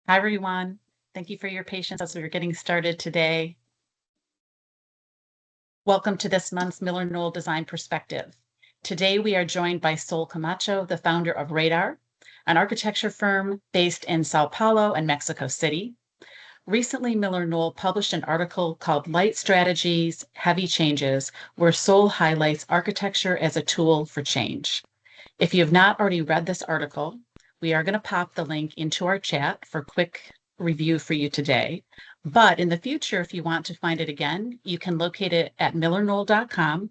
Hi, everyone. Thank you for your patience as we're getting started today. Welcome to this month's MillerKnoll Design Perspective. Today, we are joined by Sol Camacho, the founder of RADDAR, an architecture firm based in Sao Paulo and Mexico City. Recently, MillerKnoll published an article called Light Strategies, Heavy Changes, where Sol highlights architecture as a tool for change. If you have not already read this article, we are going to pop the link into our chat for quick review for you today. But in the future, if you want to find it again, you can locate it at millerknoll.com.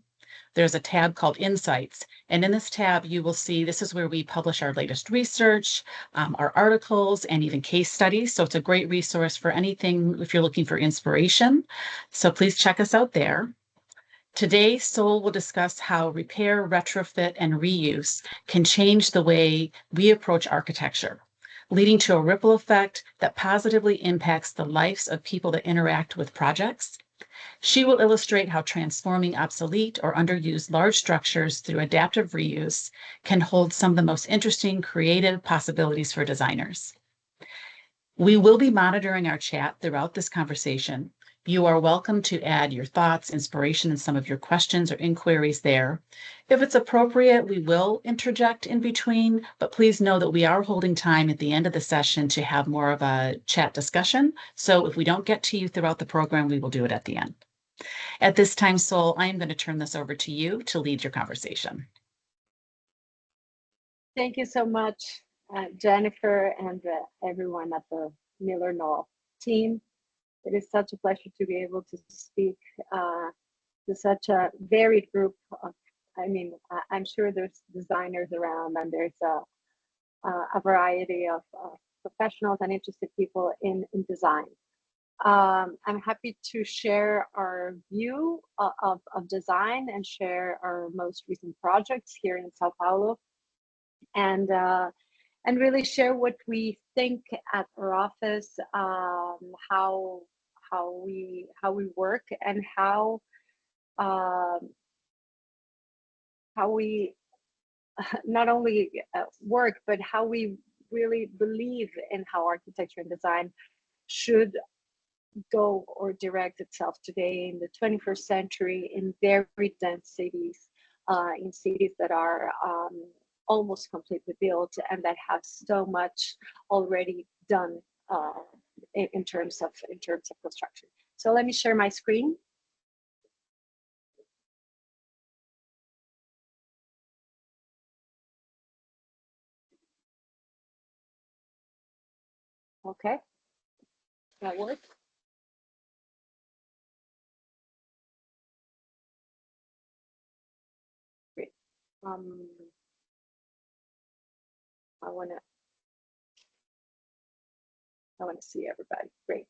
There's a tab called Insights. And in this tab, you will see this is where we publish our latest research, our articles, and even case studies. So it's a great resource for anything if you're looking for inspiration. So please check us out there. Today, Sol will discuss how repair, retrofit, and reuse can change the way we approach architecture, leading to a ripple effect that positively impacts the lives of people that interact with projects. She will illustrate how transforming obsolete or underused large structures through adaptive reuse can hold some of the most interesting creative possibilities for designers. We will be monitoring our chat throughout this conversation. You are welcome to add your thoughts, inspiration, and some of your questions or inquiries there. If it's appropriate, we will interject in between, but please know that we are holding time at the end of the session to have more of a chat discussion. So if we don't get to you throughout the program, we will do it at the end. At this time, Sol, I am going to turn this over to you to lead your conversation. Thank you so much, Jennifer, and everyone at the MillerKnoll team. It is such a pleasure to be able to speak to such a varied group of, I'm sure there's designers around and there's a variety of professionals and interested people in design. I'm happy to share our view of design and share our most recent projects here in Sao Paulo, and really share what we think at our office, how we work, and how we not only work, but how we really believe in how architecture and design should go or direct itself today in the 21st century in very dense cities, in cities that are almost completely built and that have so much already done in terms of construction. So let me share my screen. Okay, that works. Great. I want to see everybody. Great.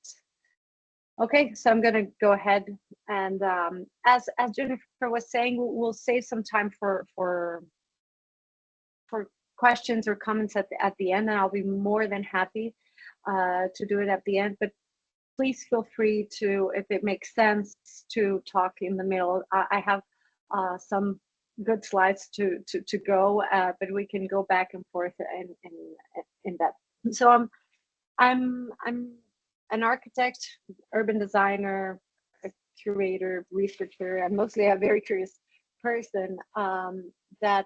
Okay, so I'm going to go ahead and as Jennifer was saying, we'll save some time for questions or comments at the end, and I'll be more than happy to do it at the end. But please feel free to, if it makes sense, to talk in the middle. I have some good slides to go, but we can go back and forth in that. So I'm an architect, urban designer, a curator, researcher, and mostly a very curious person that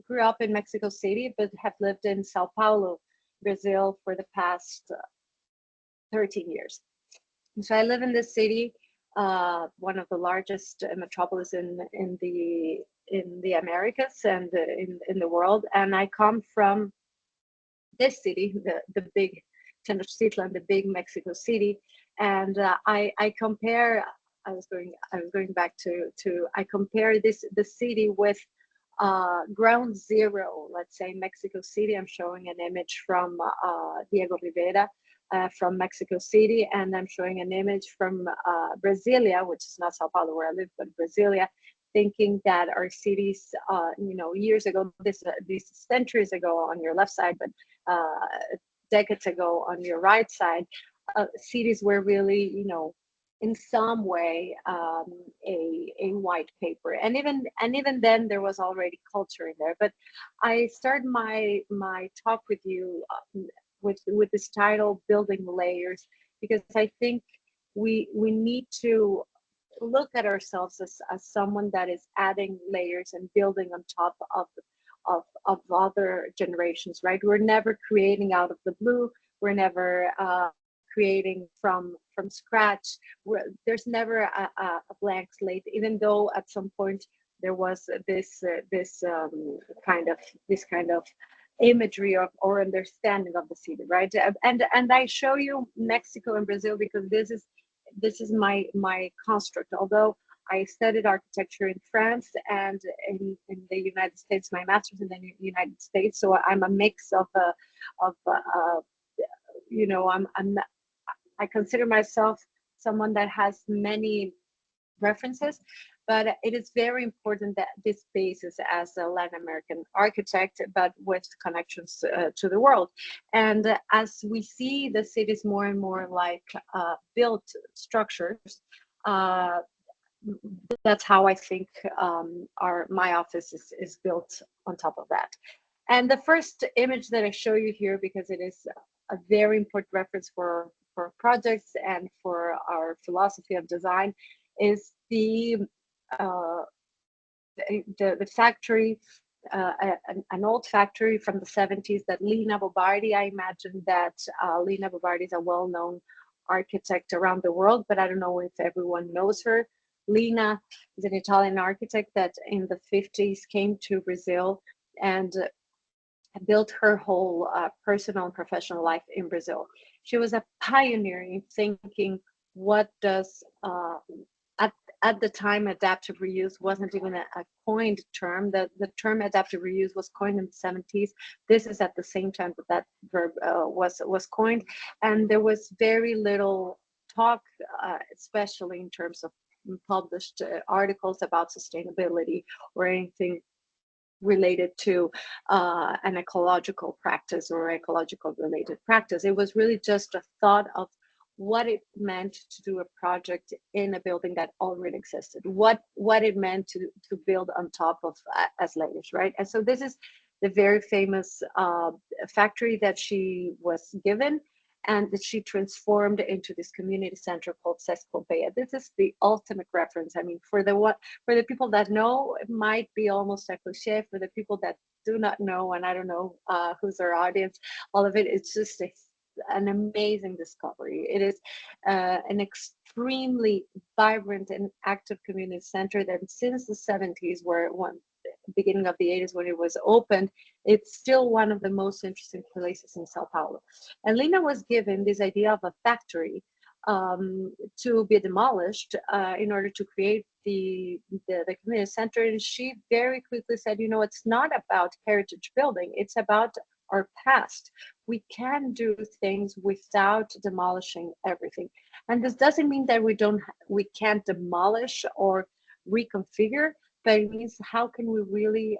grew up in Mexico City, but have lived in Sao Paulo, Brazil for the past 13 years. So I live in this city, one of the largest metropolis in the Americas and in the world. And I come from this city, the big Tenochtitlan, the big Mexico City, and I compare. I was going back to I compare the city with ground zero. Let's say Mexico City. I'm showing an image from Diego Rivera from Mexico City, and I'm showing an image from Brasilia, which is not Sao Paulo where I live, but Brasilia. Thinking that our cities, years ago, this centuries ago on your left side, but decades ago on your right side, cities were really, in some way a white paper, and even then there was already culture in there. But I start my talk with you with this title, Building Layers, because I think we need to look at ourselves as someone that is adding layers and building on top of other generations, right? We're never creating out of the blue. We're never creating from scratch. There's never a blank slate, even though at some point there was this kind of imagery of or understanding of the city, right? And I show you Mexico and Brazil because this is my construct. Although I studied architecture in France and in the United States, my master's in the United States, so I'm a mix of you know, I consider myself someone that has many references, but it is very important that this basis as a Latin American architect, but with connections to the world. And as we see the cities more and more like built structures, that's how I think my office is built on top of that. And the first image that I show you here, because it is a very important reference for projects and for our philosophy of design, is the factory, an old factory from the 70s that Lina Bobardi. I imagine that Lina Bobardi is a well-known architect around the world, but I don't know if everyone knows her. Lina is an Italian architect that in the 50s came to Brazil and built her whole personal and professional life in Brazil. She was a pioneer in thinking, what does at the time, adaptive reuse wasn't even a coined term. The term adaptive reuse was coined in the 70s. This is at the same time that verb was coined, and there was very little talk, especially in terms of published articles about sustainability or anything related to an ecological practice or ecological related practice. It was really just a thought of what it meant to do a project in a building that already existed, what it meant to build on top of as layers, right? And so this is the very famous factory that she was given and that she transformed into this community center called Sesc Pompeia. This is the ultimate reference. I mean, for the people that know, it might be almost a cliche. For the people that do not know, and I don't know who's our audience, all of it, it's just an amazing discovery. It is an extremely vibrant and active community center that since the 70s, beginning of the 80s when it was opened, it's still one of the most interesting places in Sao Paulo. And Lina was given this idea of a factory to be demolished in order to create the community center. And she very quickly said, you know, it's not about heritage building, it's about our past. We can do things without demolishing everything. And this doesn't mean that we can't demolish or reconfigure, but it means how can we really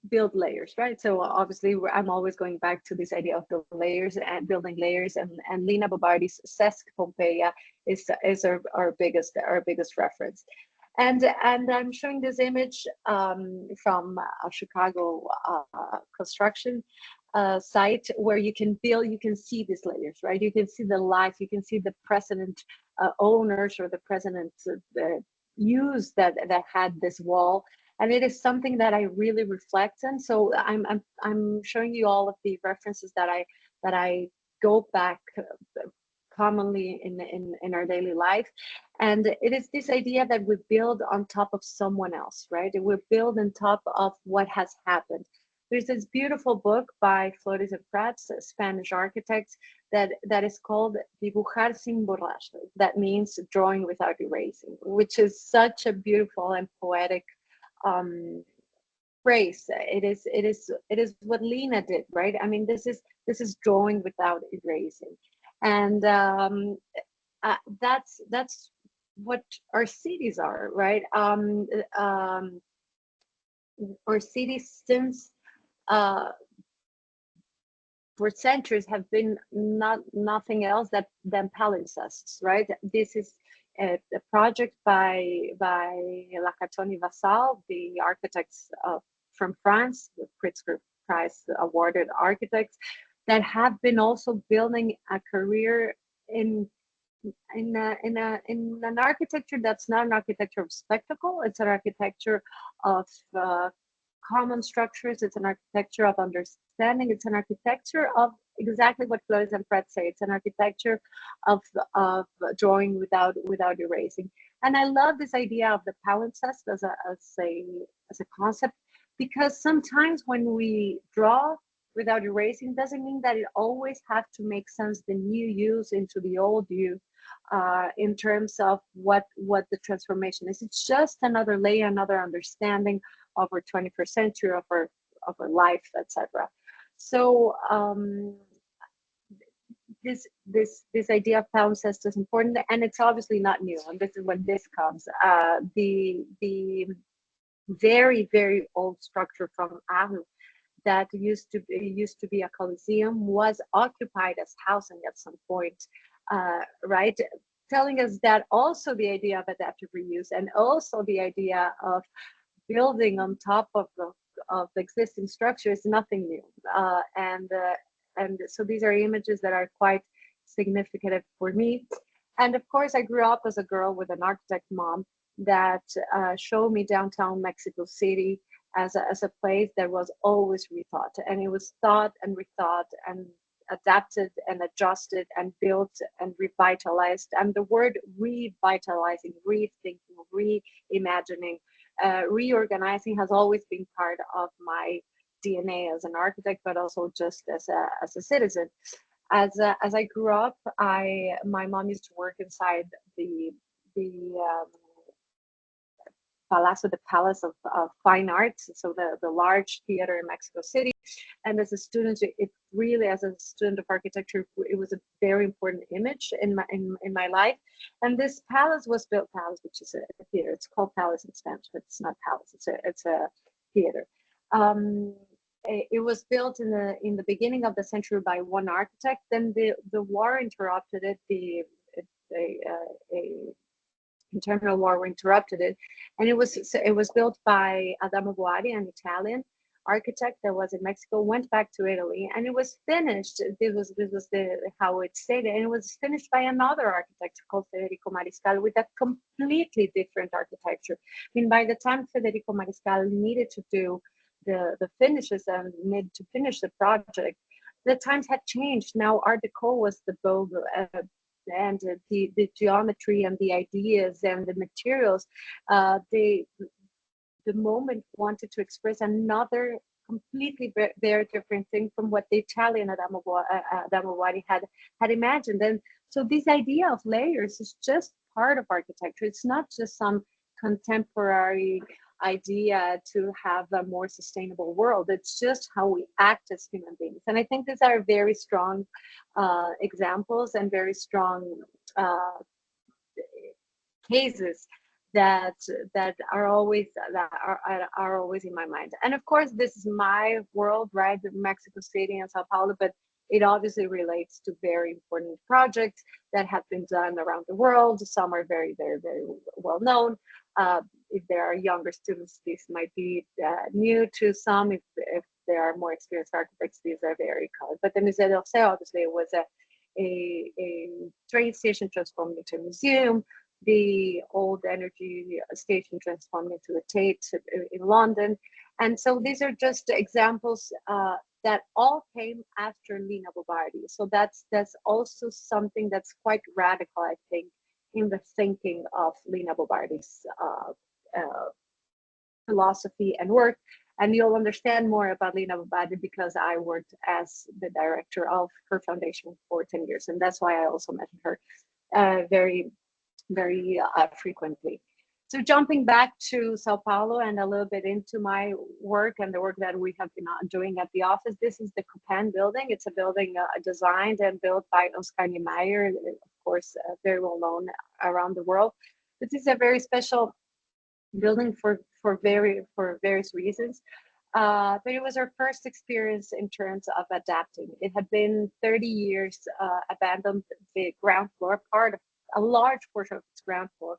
build layers, right? So obviously I'm always going back to this idea of building layers and building layers, and Lina Bobardi's Sesc Pompeia is our biggest reference. And I'm showing this image from a Chicago construction site where you can see these layers, right? You can see the life, you can see the precedent owners or the precedent use that had this wall. And it is something that I really reflect on. So I'm showing you all of the references that I go back commonly in our daily life. And it is this idea that we build on top of someone else, right? We build on top of what has happened. There's this beautiful book by Flores and Prats, Spanish architects, that is called Dibujar sin borrar. That means drawing without erasing, which is such a beautiful and poetic phrase. It is what Lina did, right? I mean, this is drawing without erasing. And that's what our cities are, right? Our cities since for centuries have been nothing else than palimpsests, right? This is a project by Lacatoni Vassal, the architects from France, the Pritzker Prize awarded architects that have been also building a career in in an architecture that's not an architecture of spectacle. It's an architecture of common structures. It's an architecture of understanding. It's an architecture of exactly what Flores and Fred say. It's an architecture of drawing without erasing. And I love this idea of the palimpsest as a concept, because sometimes when we draw without erasing doesn't mean that it always have to make sense the new use into the old you, in terms of what the transformation is. It's just another layer, another understanding of our 21st century, of our life, etc. So this idea of palimpsest is important, and it's obviously not new. And this is when this comes. The very old structure from Ahu that used to be a coliseum was occupied as housing at some point, right? Telling us that also the idea of adaptive reuse, and also the idea of building on top of the existing structure is nothing new. And so these are images that are quite significant for me. And of course, I grew up as a girl with an architect mom that showed me downtown Mexico City as a place that was always rethought, and it was thought and rethought and adapted and adjusted and built and revitalized. And the word revitalizing, rethinking, reimagining, reorganizing has always been part of my DNA as an architect, but also just as a citizen. As I grew up, my mom used to work inside the Palace of Fine Arts, so the large theater in Mexico City. And as a student, it really, as a student of architecture, it was a very important image in my life. And this palace was built, which is a theater. It's called Palace in Spanish, but it's not palace. It's a theater. It was built in the beginning of the century by one architect. Then the war interrupted it. A internal war interrupted it, and it was built by Adamo Boari, an Italian architect that was in Mexico, went back to Italy, and it was finished. This was how it's stated, and it was finished by another architect called Federico Mariscal with a completely different architecture. I mean, by the time Federico Mariscal needed to do the finishes and needed to finish the project, the times had changed. Now Art Deco was the vogue, and the geometry and the ideas and the materials. The moment wanted to express another completely very different thing from what the Italian Adamo Boari had imagined. And so this idea of layers is just part of architecture. It's not just some contemporary idea to have a more sustainable world. It's just how we act as human beings. And I think these are very strong examples and very strong cases that are always in my mind. And of course, this is my world, right? Mexico City and Sao Paulo, but it obviously relates to very important projects that have been done around the world. Some are very well known. If there are younger students, this might be new to some. If there are more experienced architects, these are very common. But the Musée d'Orsay obviously was a train station transformed into a museum. The old energy station transformed into a Tate in London. And so these are just examples that all came after Lina Bo Bardi. So that's also something that's quite radical, I think, in the thinking of Lina Bo Bardi's philosophy and work. And you'll understand more about Lina Bo Bardi because I worked as the director of her foundation for 10 years. And that's why I also mention her very frequently. So jumping back to Sao Paulo and a little bit into my work and the work that we have been doing at the office, this is the Copan building. It's a building designed and built by Oscar Niemeyer, of course, very well known around the world. This is a very special building for various reasons. But it was our first experience in terms of adapting. It had been 30 years abandoned, the ground floor, part of a large portion of its ground floor.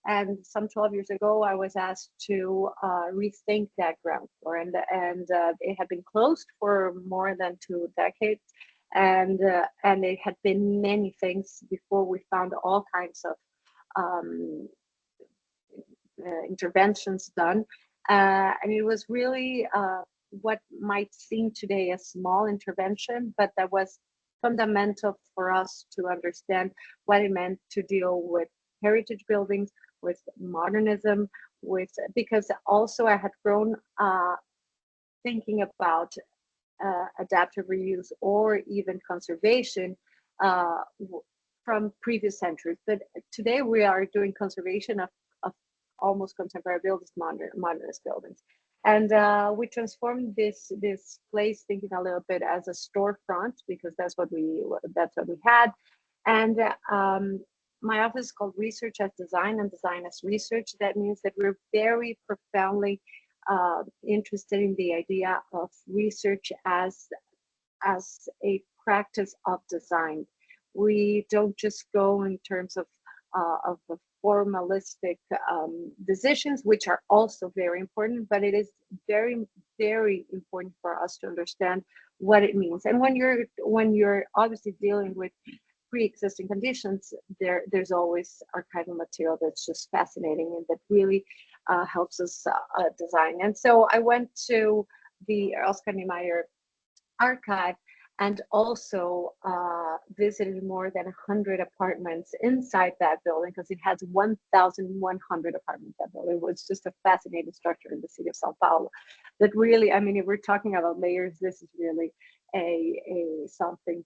And some 12 years ago, I was asked to rethink that ground floor, and it had been closed for more than 2 decades, and it had been many things before we found all kinds of um, interventions done, and it was really what might seem today a small intervention, but that was fundamental for us to understand what it meant to deal with heritage buildings, with modernism, with, because also I had grown thinking about adaptive reuse or even conservation from previous centuries. But today we are doing conservation of almost contemporary buildings, modernist buildings. And we transformed this place, thinking a little bit as a storefront, because that's what we had. And my office is called Research as Design and Design as Research. That means that we're very profoundly interested in the idea of research as a practice of design. We don't just go in terms of the formalistic decisions, which are also very important, but it is very, very important for us to understand what it means. And when you're obviously dealing with pre-existing conditions, there's always archival material that's just fascinating and that really helps us design. And so I went to the Oscar Niemeyer archive and also visited more than 100 apartments inside that building, because it has 1,100 apartments. That building was just a fascinating structure in the city of Sao Paulo that really, I mean, if we're talking about layers, this is really a something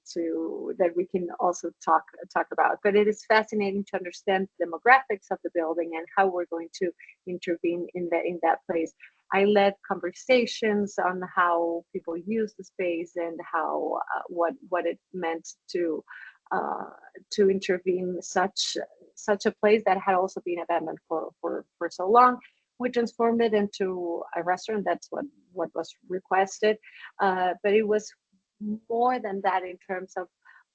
that we can also talk about. But it is fascinating to understand the demographics of the building and how we're going to intervene in that place. I led conversations on how people use the space and how what it meant to intervene such a place that had also been abandoned for so long. We transformed it into a restaurant. That's what was requested, but it was more than that in terms of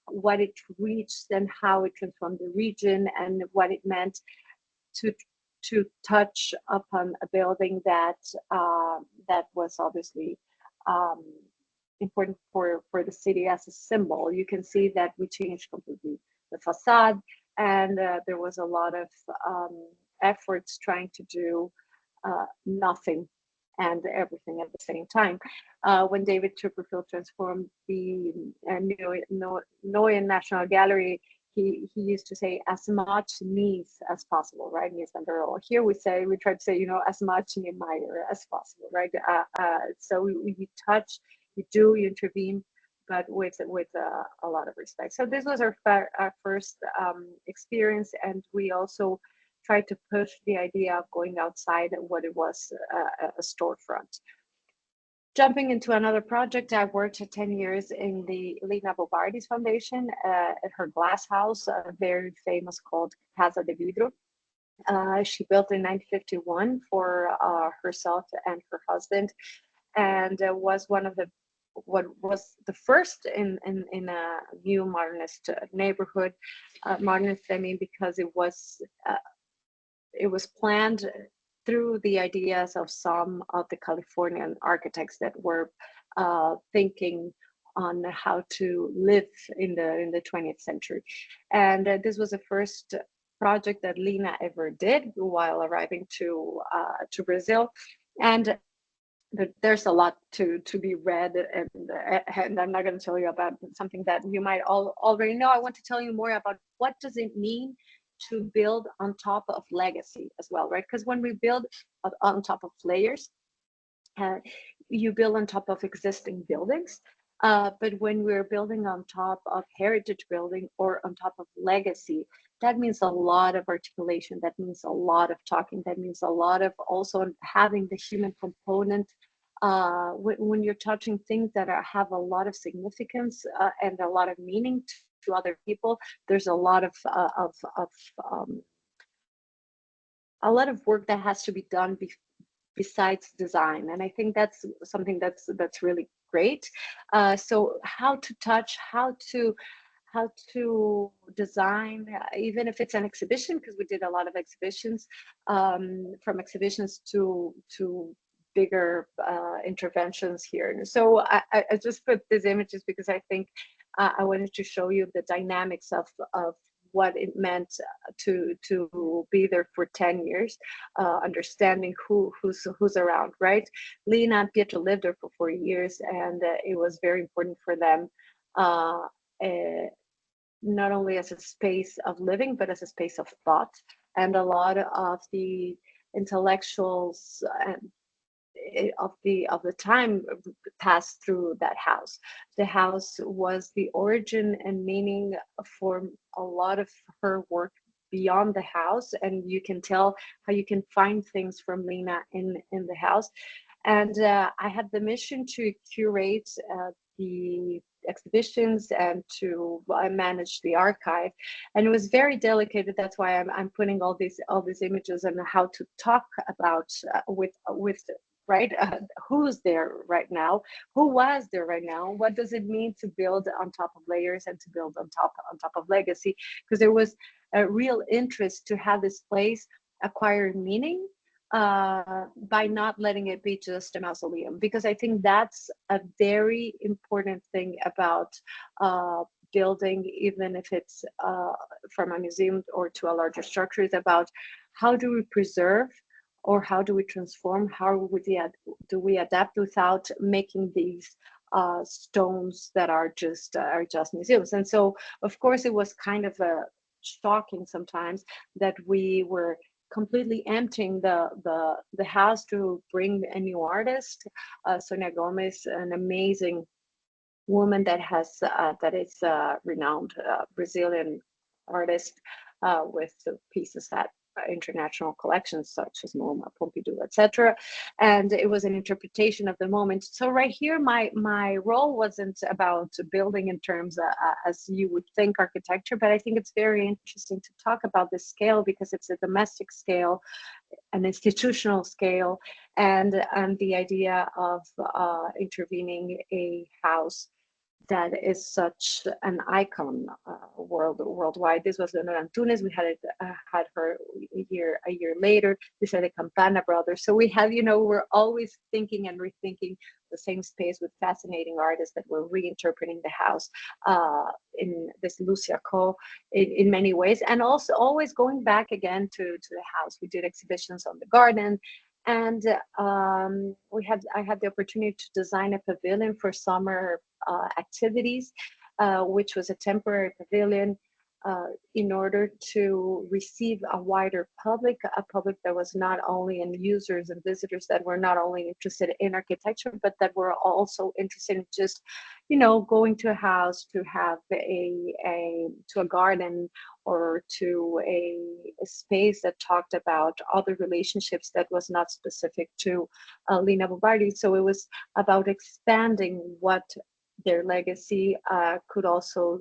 what it reached and how it transformed the region and what it meant to touch upon a building that was obviously important for the city as a symbol. You can see that we changed completely the facade, and there was a lot of efforts trying to do nothing and everything at the same time. When David Chipperfield transformed the Neue National Gallery, he used to say as much Mies as possible, right? Mies van der Rohe. Here we try to say, as much Niemeyer as possible, right? So you touch, you do, you intervene, but with a lot of respect. So this was our first experience, and we also tried to push the idea of going outside and what it was a storefront. Jumping into another project, I worked 10 years in the Lina Bobardi's foundation at her glass house, very famous, called Casa de Vidro. She built in 1951 for herself and her husband, and was what was the first in a new modernist neighborhood. Modernist, I mean, because it was planned through the ideas of some of the Californian architects that were thinking on how to live in the 20th century. And this was the first project that Lina ever did while arriving to Brazil. And there's a lot to be read, and I'm not going to tell you about something that you might already know. I want to tell you more about what does it mean to build on top of legacy as well, right? Because when we build on top of layers, you build on top of existing buildings. But when we're building on top of heritage building or on top of legacy, that means a lot of articulation. That means a lot of talking. That means a lot of also having the human component. When you're touching things that have a lot of significance and a lot of meaning to other people, there's a lot of work that has to be done besides design, and I think that's something that's really great. So how to touch, how to design, even if it's an exhibition, because we did a lot of exhibitions, from exhibitions to bigger interventions here. So I just put these images because I think I wanted to show you the dynamics of what it meant to be there for 10 years, understanding who's around, right? Lena and Pietro lived there for 4 years, and it was very important for them, uh, not only as a space of living, but as a space of thought. And a lot of the intellectuals of the time passed through that house. The house was the origin and meaning for a lot of her work beyond the house, and you can tell how you can find things from Lena in the house. And I had the mission to curate the exhibitions and to manage the archive, and it was very delicate. That's why I'm putting all these images and how to talk about with right, who's there right now, who was there right now, what does it mean to build on top of layers and to build on top of legacy, because there was a real interest to have this place acquire meaning by not letting it be just a mausoleum, because I think that's a very important thing about building, even if it's from a museum or to a larger structure, is about how do we preserve or how do we transform, do we adapt without making these stones that are just museums. And so of course it was kind of shocking sometimes that we were completely emptying the house to bring a new artist, Sonia Gomez, an amazing woman that is a renowned Brazilian artist with pieces at international collections such as MoMA, Pompidou, etc. And it was an interpretation of the moment. So right here, my role wasn't about building in terms as you would think architecture, but I think it's very interesting to talk about this scale because it's a domestic scale, an institutional scale, and the idea of intervening a house that is such an icon worldwide. This was Leonora Antunes. We had her a year later. These are the Campana brothers. So we have, we're always thinking and rethinking the same space with fascinating artists that were reinterpreting the house in this Lucia Co in many ways, and also always going back again to the house. We did exhibitions on the garden. And I had the opportunity to design a pavilion for summer activities, which was a temporary pavilion in order to receive a wider public, a public that was not only in users and visitors that were not only interested in architecture, but that were also interested in just, going to a house to have to a garden or to a space that talked about other relationships that was not specific to Lina Bobardi. So it was about expanding what their legacy could also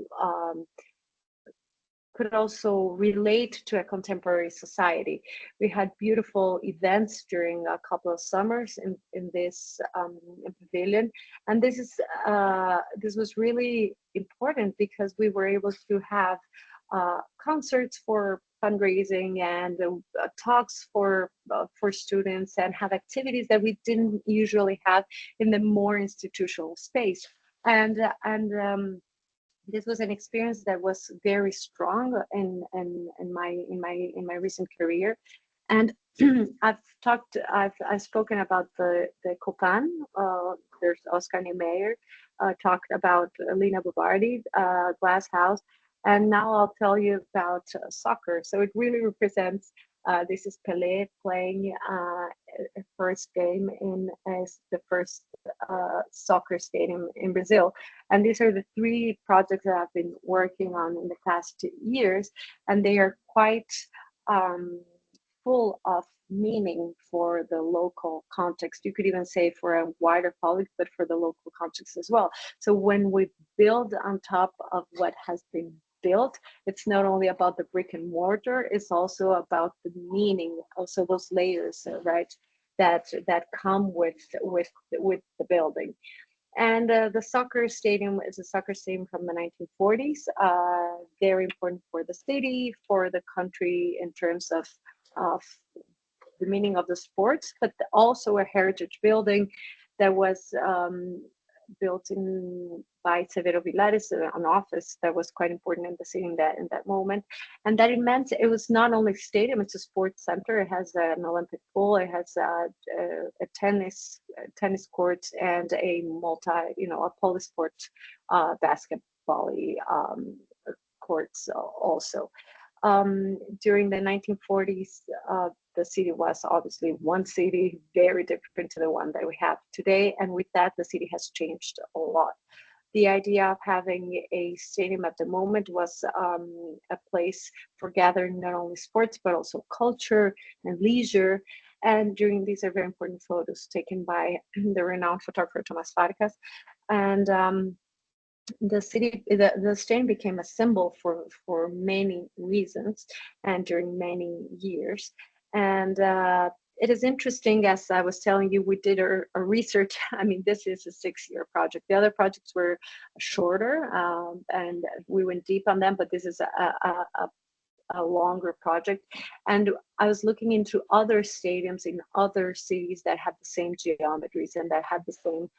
relate to a contemporary society. We had beautiful events during a couple of summers in this pavilion, and this was really important because we were able to have concerts for fundraising and talks for students, and have activities that we didn't usually have in the more institutional space. And this was an experience that was very strong in my recent career. And I've spoken about the Copan. There's Oscar Niemeyer talked about Lina Bobardi, Glass House, and now I'll tell you about soccer. So it really represents. This is Pelé playing a first game in the first soccer stadium in Brazil. And these are the 3 projects that I've been working on in the past years, and they are quite full of meaning for the local context. You could even say for a wider public, but for the local context as well. So when we build on top of what has been built, it's not only about the brick and mortar, it's also about the meaning, also those layers, right, that come with the building. And the soccer stadium is a soccer stadium from the 1940s, very important for the city, for the country in terms of the meaning of the sports, but also a heritage building that was built in by Severo Vilares, an office that was quite important in the city in that moment. And that it meant it was not only a stadium, it's a sports center. It has an Olympic pool, it has a tennis court, and a a polysport basketball courts also. During the 1940s, the city was obviously one city, very different to the one that we have today. And with that, the city has changed a lot. The idea of having a stadium at the moment was a place for gathering not only sports, but also culture and leisure. And during these are very important photos taken by the renowned photographer Thomas Farkas. And the stadium became a symbol for many reasons and during many years. And it is interesting, as I was telling you, we did a research. I mean, this is a 6-year project. The other projects were shorter, and we went deep on them, but this is a longer project. And I was looking into other stadiums in other cities that had the same geometries and that had the same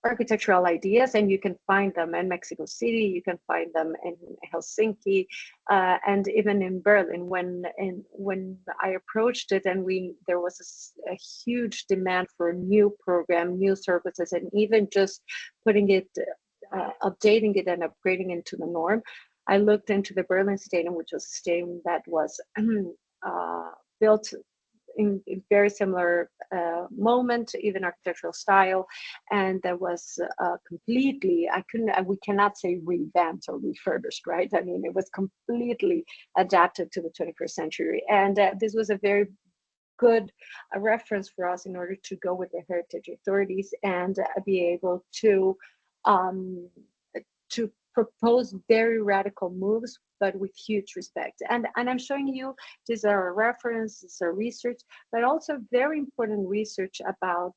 architectural ideas, and you can find them in Mexico City, you can find them in Helsinki, and even in Berlin. When I approached it, and there was a huge demand for a new program, new services, and even just putting it, updating it and upgrading it to the norm. I looked into the Berlin Stadium, which was a stadium that was built in very similar moment, even architectural style, and that was completely, we cannot say revamped or refurbished, right? I mean, it was completely adapted to the 21st century. And this was a very good reference for us in order to go with the heritage authorities and be able to propose very radical moves, but with huge respect. And I'm showing you, these are a reference, these are research, but also very important research about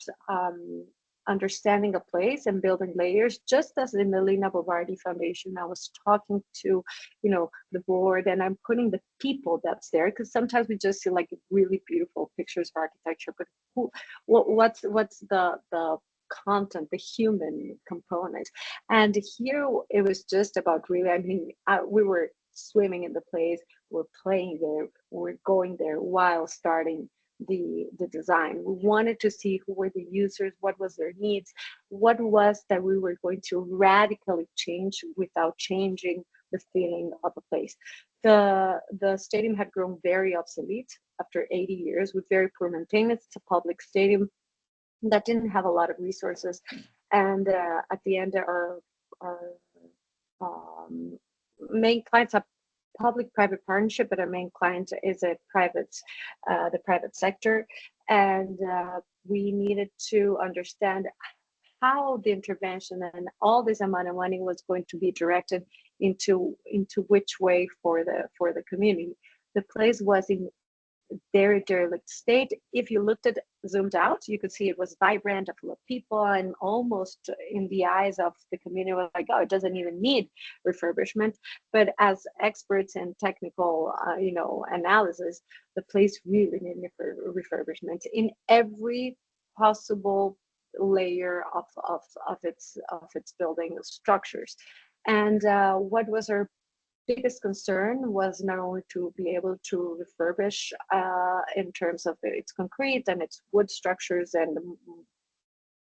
understanding a place and building layers. Just as in the Lina Bobardi Foundation, I was talking to, the board, and I'm putting the people that's there, because sometimes we just see like really beautiful pictures of architecture, but what's the content, the human component. And here it was just about really, I mean, we were swimming in the place, we're playing there, we're going there while starting the design. We wanted to see who were the users, what was their needs, what was that we were going to radically change without changing the feeling of a place. The stadium had grown very obsolete after 80 years with very poor maintenance. It's a public stadium that didn't have a lot of resources, and at the end our main clients are public-private partnership, but our main client is the private sector, and we needed to understand how the intervention and all this amount of money was going to be directed into which way for the community. The place was in very derelict state. If you looked at zoomed out, you could see it was vibrant, full of people, and almost in the eyes of the community was like, oh, it doesn't even need refurbishment. But as experts in technical analysis, the place really needed refurbishment in every possible layer of its building structures. And what was our biggest concern was not only to be able to refurbish in terms of its concrete and its wood structures, and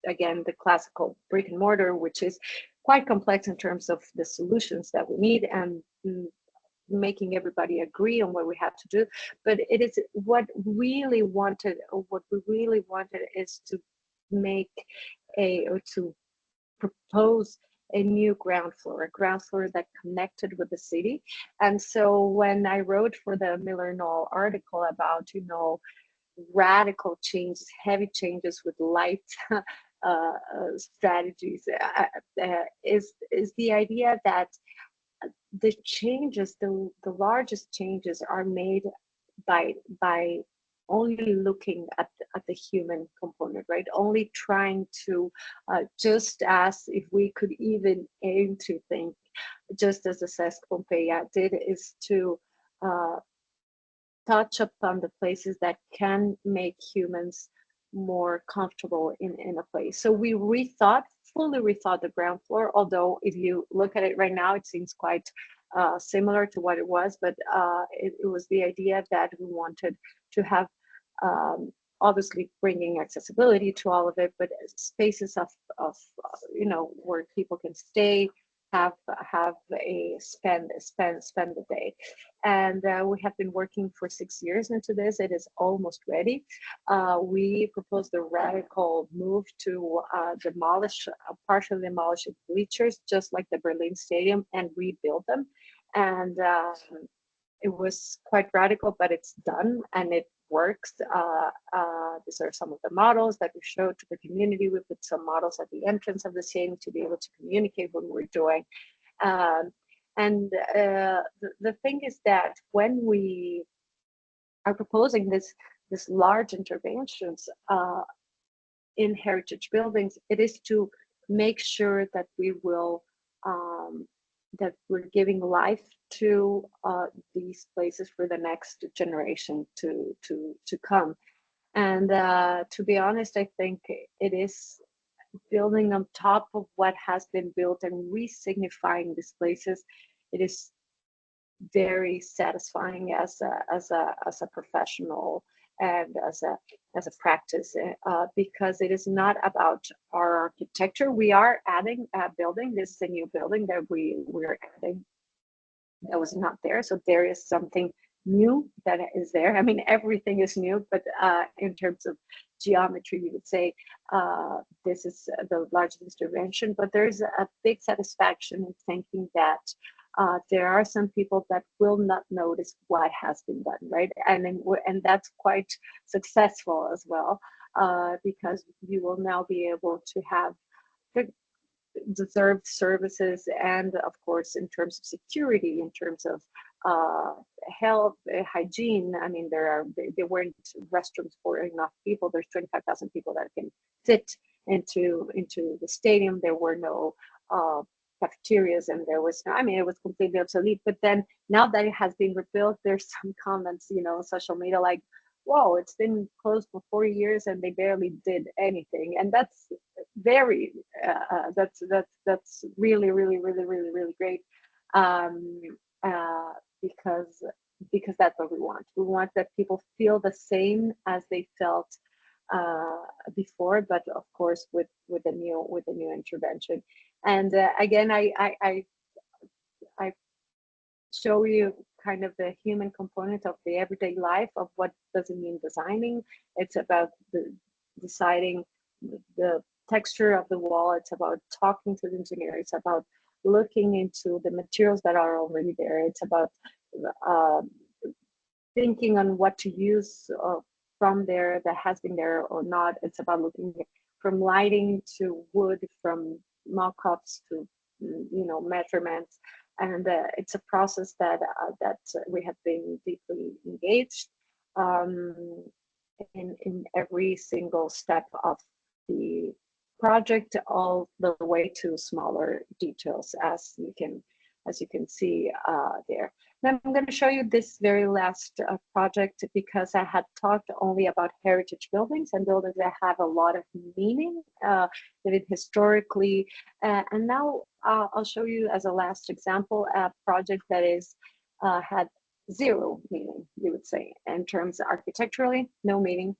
again the classical brick and mortar, which is quite complex in terms of the solutions that we need and making everybody agree on what we have to do. But it is what we really wanted is to make to propose a new ground floor that connected with the city. And so when I wrote for the MillerKnoll article about, radical changes, heavy changes with light strategies, is the idea that the changes, the largest changes are made by only looking at the human component, right? Only trying to, just as if we could even aim to think, just as the Cesc Pompeia did, is to touch upon the places that can make humans more comfortable in a place. So we fully rethought the ground floor, although if you look at it right now, it seems quite similar to what it was, but it was the idea that we wanted to have, obviously bringing accessibility to all of it, but spaces of where people can stay, have a spend the day. And we have been working for 6 years into this. It is almost ready. We proposed a radical move to partially demolish the bleachers, just like the Berlin Stadium, and rebuild them. And it was quite radical, but it's done and it works. These are some of the models that we showed to the community. We put some models at the entrance of the stadium to be able to communicate what we're doing. And the thing is that when we are proposing this large interventions in heritage buildings, it is to make sure that we will that we're giving life to these places for the next generation to come. And to be honest, I think it is building on top of what has been built and re-signifying these places. It is very satisfying as a professional and as a practice, because it is not about our architecture. We are adding a building. This is a new building that we're adding that was not there. So there is something new that is there. I mean, everything is new, but in terms of geometry, you would say this is the largest intervention. But there's a big satisfaction in thinking that there are some people that will not notice what has been done, right? And that's quite successful as well, because you will now be able to have the deserved services, and of course in terms of security, in terms of health, hygiene. I mean, there weren't restrooms for enough people. There's 25,000 people that can fit into the stadium. There were no cafeterias, and there was no, I mean, it was completely obsolete. But then now that it has been rebuilt, there's some comments, on social media like, whoa, it's been closed for 4 years and they barely did anything. And that's very that's really great, because that's what we want. We want that people feel the same as they felt before, but of course with a new intervention. And again, I show you kind of the human component of the everyday life of what does it mean designing. It's about deciding the texture of the wall. It's about talking to the engineer. It's about looking into the materials that are already there. It's about thinking on what to use from there that has been there or not. It's about looking from lighting to wood, from mock-ups to measurements. And it's a process that we have been deeply engaged in every single step of the project, all the way to smaller details, as you can see there. Now I'm going to show you this very last project, because I had talked only about heritage buildings and buildings that have a lot of meaning, that it historically, and now I'll show you as a last example a project that is had zero meaning, you would say, in terms of architecturally, no meaning,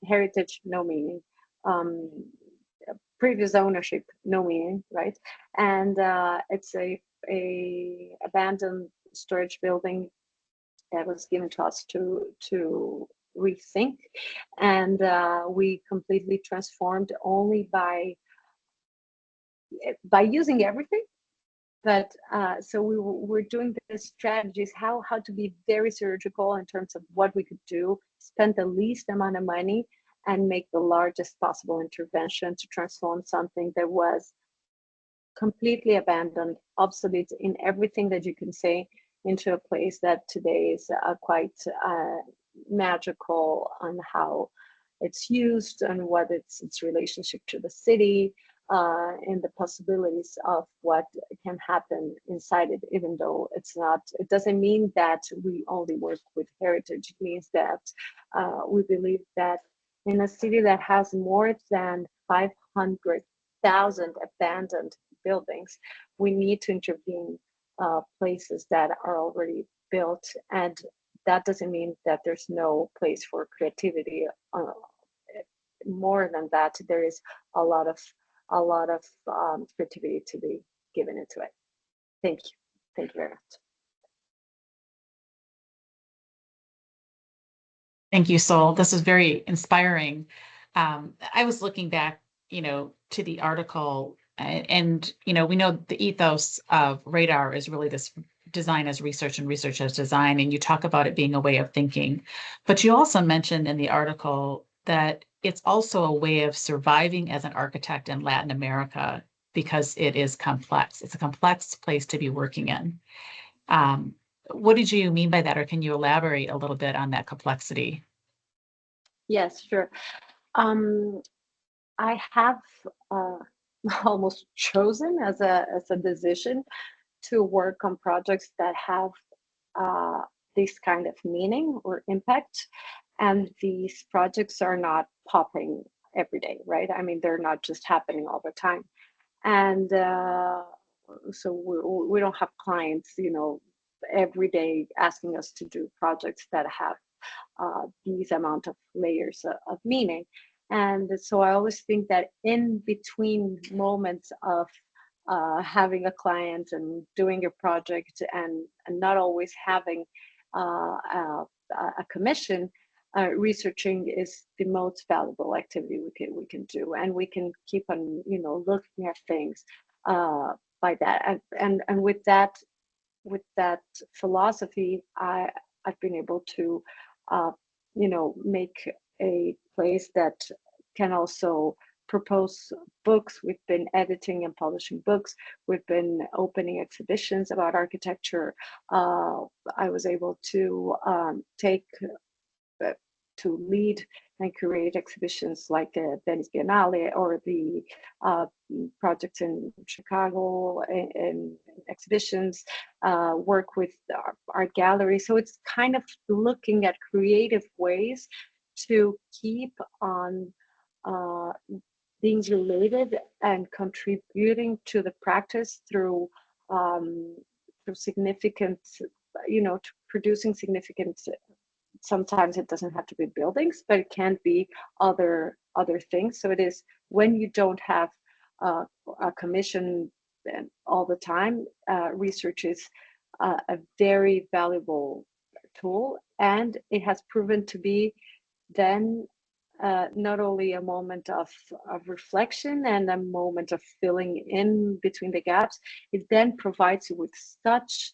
heritage, no meaning, previous ownership, no meaning, right? And it's a abandoned storage building that was given to us to rethink, and we completely transformed only by using everything. But so we're doing these strategies, how to be very surgical in terms of what we could do, spend the least amount of money, and make the largest possible intervention to transform something that was completely abandoned, obsolete in everything that you can say, into a place that today is quite magical on how it's used and what its relationship to the city, and the possibilities of what can happen inside it, even though it's not, it doesn't mean that we only work with heritage. It means that we believe that in a city that has more than 500,000 abandoned buildings, we need to intervene places that are already built, and that doesn't mean that there's no place for creativity. More than that, there is a lot of creativity to be given into it. Thank you. Thank you very much. Thank you, Sol. This is very inspiring. I was looking back, to the article, and we know the ethos of RADDAR is really this design as research and research as design, and you talk about it being a way of thinking. But you also mentioned in the article that it's also a way of surviving as an architect in Latin America because it is complex. It's a complex place to be working in. What did you mean by that, or can you elaborate a little bit on that complexity? Yes, sure. I have almost chosen as a decision to work on projects that have this kind of meaning or impact, and these projects are not popping every day, right? I mean, they're not just happening all the time, and so we don't have clients, every day asking us to do projects that have these amount of layers of meaning. And so I always think that in between moments of having a client and doing your project, and not always having a commission, researching is the most valuable activity we can do, and we can keep on looking at things by that, and with that philosophy, I've been able to make a place that can also propose books. We've been editing and publishing books. We've been opening exhibitions about architecture. I was able to lead and create exhibitions like the Venice Biennale, or the projects in Chicago and exhibitions, work with art galleries. So it's kind of looking at creative ways to keep on being related and contributing to the practice through significant, to producing significant. Sometimes it doesn't have to be buildings, but it can be other things. So it is, when you don't have a commission all the time, research is a very valuable tool, and it has proven to be then not only a moment of reflection and a moment of filling in between the gaps, it then provides you with such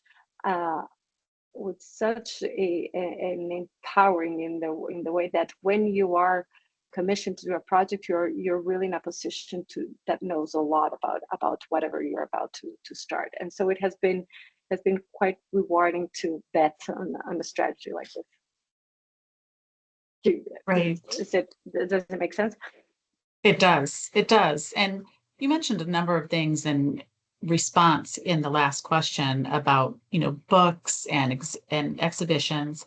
an empowering in the way that when you are commissioned to do a project, you're really in a position that knows a lot about whatever you're about to start. And so it has been quite rewarding to bet on a strategy like this. Right. Does it make sense? It does. It does. And you mentioned a number of things in response in the last question about, books and exhibitions,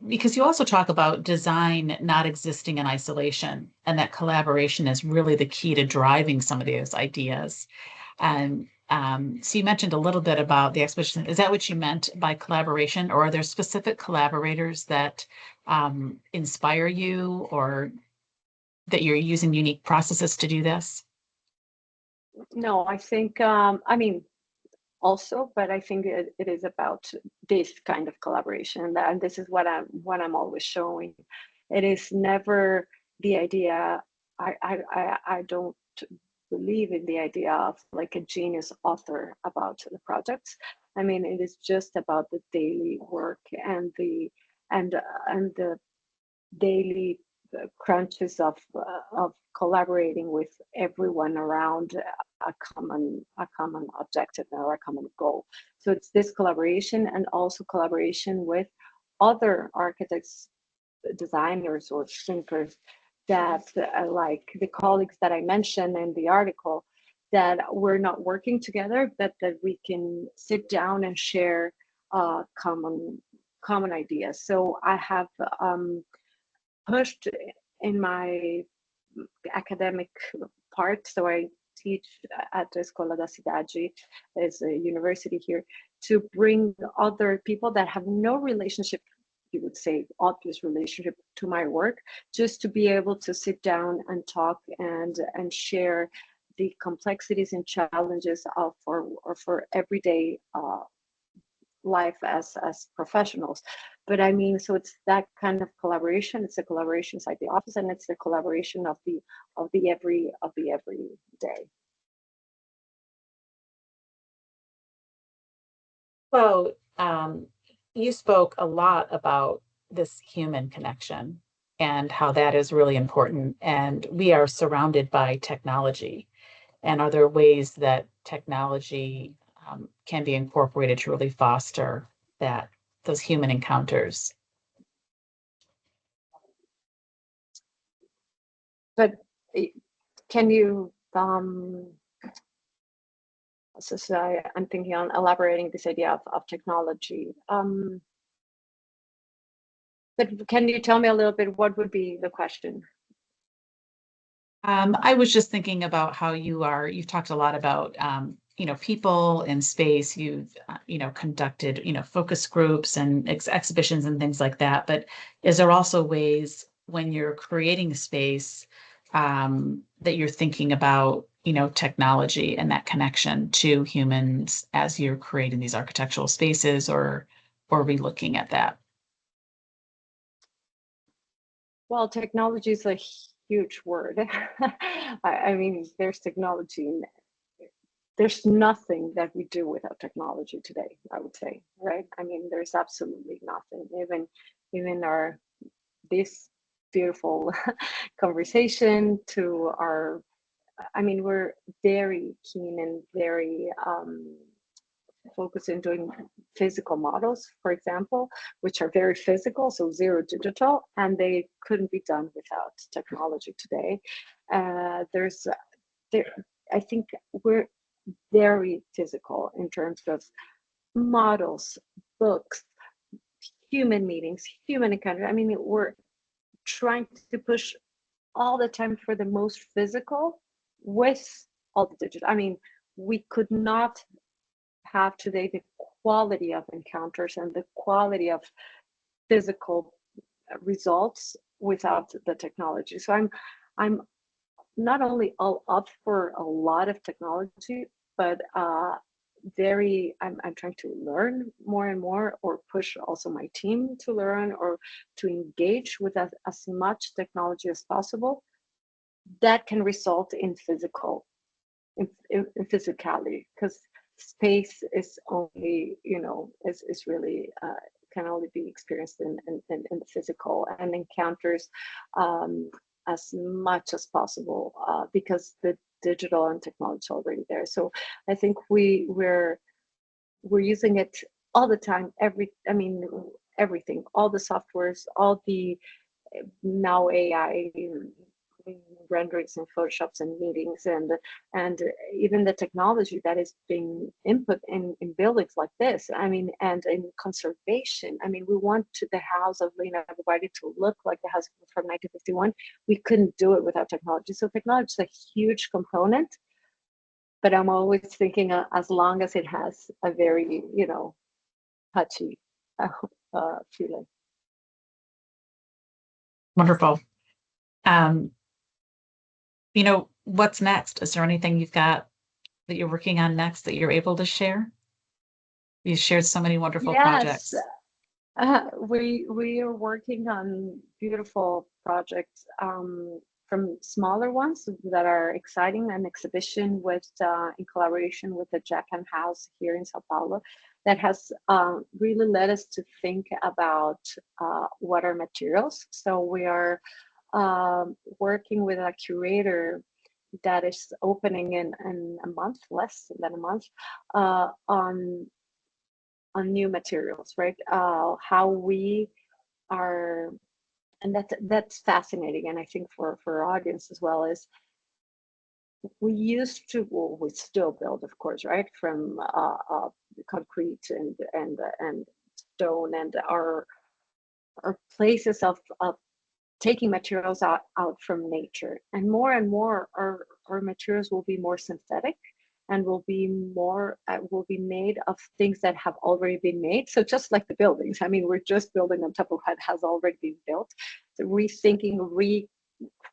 because you also talk about design not existing in isolation, and that collaboration is really the key to driving some of those ideas. And so you mentioned a little bit about the exhibition. Is that what you meant by collaboration, or are there specific collaborators that inspire you, or that you're using unique processes to do this? No, I think, also, but I think it is about this kind of collaboration, and this is what I'm always showing. It is never the idea. I don't believe in the idea of like a genius author about the projects. I mean, it is just about the daily work and the daily crunches of collaborating with everyone around a common objective or a common goal. So it's this collaboration, and also collaboration with other architects, designers, or thinkers that, like the colleagues that I mentioned in the article, that we're not working together, but that we can sit down and share common ideas. So I have pushed in my academic part. So I teach at the Escola da Cidade, as a university here, to bring other people that have no relationship, you would say obvious relationship, to my work, just to be able to sit down and talk and share the complexities and challenges of for everyday life as professionals. But I mean, so it's that kind of collaboration. It's a collaboration inside the office, and it's the collaboration of the every day. So, you spoke a lot about this human connection and how that is really important. And we are surrounded by technology. And are there ways that technology can be incorporated to really foster those human encounters? But can you so I'm thinking on elaborating this idea of technology. But can you tell me a little bit, what would be the question? I was just thinking about how you've talked a lot about, people in space. You've, conducted, focus groups and exhibitions and things like that. But is there also ways when you're creating space, that you're thinking about, technology and that connection to humans as you're creating these architectural spaces, or relooking at that? Well, technology is a huge word. I mean, there's technology in, there's nothing that we do without technology today, I would say, right? I mean, there's absolutely nothing. Even our this beautiful conversation to our, I mean, we're very keen and very focused in doing physical models, for example, which are very physical, so zero digital, and they couldn't be done without technology today. There's there, I think we're very physical in terms of models, books, human meetings, human encounter. I mean, we're trying to push all the time for the most physical with all the digital. I mean, we could not have today the quality of encounters and the quality of physical results without the technology. So I'm not only all up for a lot of technology, but I'm trying to learn more and more, or push also my team to learn or to engage with as much technology as possible that can result in physicality, because space is only, is really can only be experienced in the physical, and encounters as much as possible, because the digital and technology are already there. So I think we're using it all the time. Everything, all the softwares, all the now AI renderings and photoshops and meetings, and even the technology that is being input in buildings like this. I mean, and in conservation. I mean, we want the house of Lena Duarte to look like the house from 1951. We couldn't do it without technology. So technology is a huge component, but I'm always thinking, as long as it has a very, touchy feeling. Wonderful. What's next? Is there anything you've got that you're working on next that you're able to share? You shared so many wonderful Yes, projects. we are working on beautiful projects, from smaller ones that are exciting. An exhibition with in collaboration with the Jack and House here in Sao Paulo, that has really led us to think about what are materials. So we are working with a curator that is opening in a month, less than a month, on new materials, right? How we are, and that's fascinating. And I think for our audience as well, is we used to, well, we still build, of course, right, from concrete and stone, and our places of taking materials out from nature. And more our materials will be more synthetic, and will be made of things that have already been made. So just like the buildings, I mean, we're just building on top of what has already been built. So rethinking,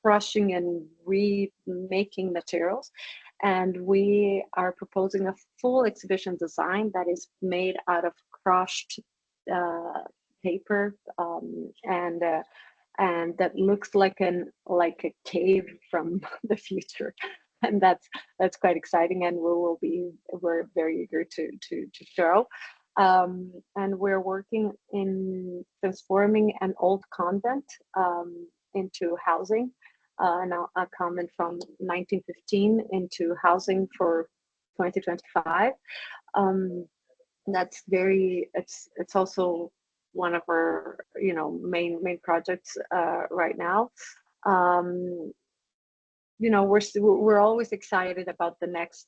crushing and remaking materials. And we are proposing a full exhibition design that is made out of crushed paper, and that looks like a cave from the future. And that's quite exciting, and we're very eager to show. And we're working in transforming an old convent into housing, now a convent from 1915 into housing for 2025. That's it's also one of our main projects right now. We're always excited about the next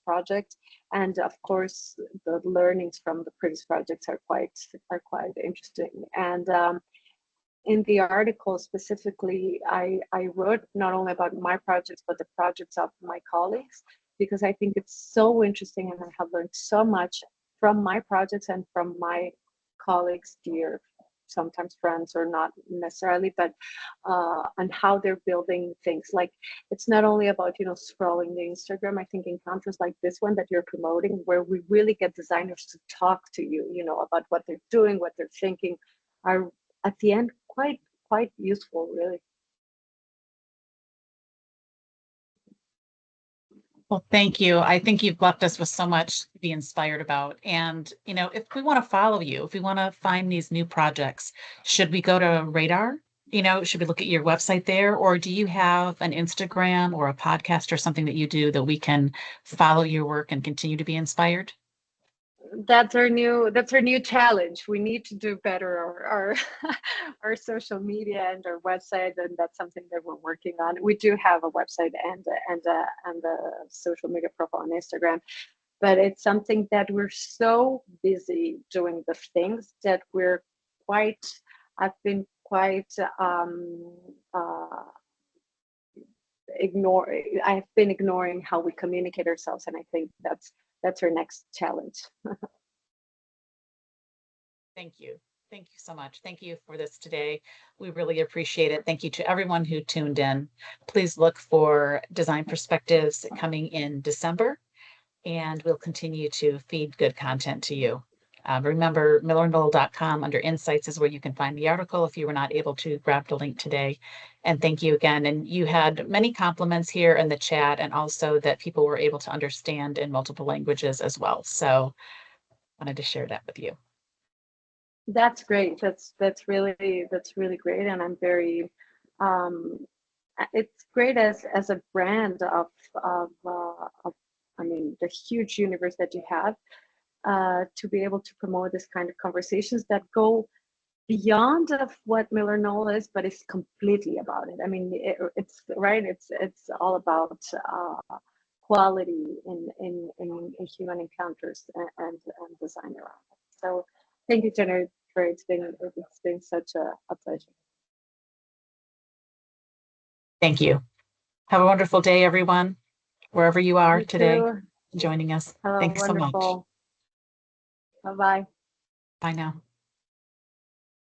project, and of course the learnings from the previous projects are quite interesting. And in the article specifically, I wrote not only about my projects but the projects of my colleagues, because I think it's so interesting, and I have learned so much from my projects and from my colleagues, dear, sometimes friends or not necessarily, but on how they're building things. Like, it's not only about scrolling the Instagram. I think encounters like this one that you're promoting, where we really get designers to talk to you, about what they're doing, what they're thinking, are at the end quite useful, really. Well, thank you. I think you've left us with so much to be inspired about. And, if we want to follow you, if we want to find these new projects, should we go to RADDAR? Should we look at your website there? Or do you have an Instagram or a podcast or something that you do that we can follow your work and continue to be inspired? That's our new challenge. We need to do better our our social media and our website, and that's something that we're working on. We do have a website and a social media profile on Instagram, but it's something that we're so busy doing the things that I've been quite I've been ignoring how we communicate ourselves, and I think that's our next challenge. Thank you. Thank you so much. Thank you for this today. We really appreciate it. Thank you to everyone who tuned in. Please look for Design Perspectives coming in December, and we'll continue to feed good content to you. Remember, MillerKnoll.com under Insights is where you can find the article if you were not able to grab the link today. And thank you again. And you had many compliments here in the chat, and also that people were able to understand in multiple languages as well. So I wanted to share that with you. That's great. That's really great, and I'm very. It's great as a brand of I mean, the huge universe that you have, to be able to promote this kind of conversations that go beyond of what MillerKnoll is, but it's completely about it. I mean, it's right. It's all about quality in human encounters and design around it. So thank you, Jennifer. It's been such a pleasure. Thank you. Have a wonderful day, everyone, wherever you are today, too. joining us. Have a Thanks so much. wonderful. Bye-bye. Bye now.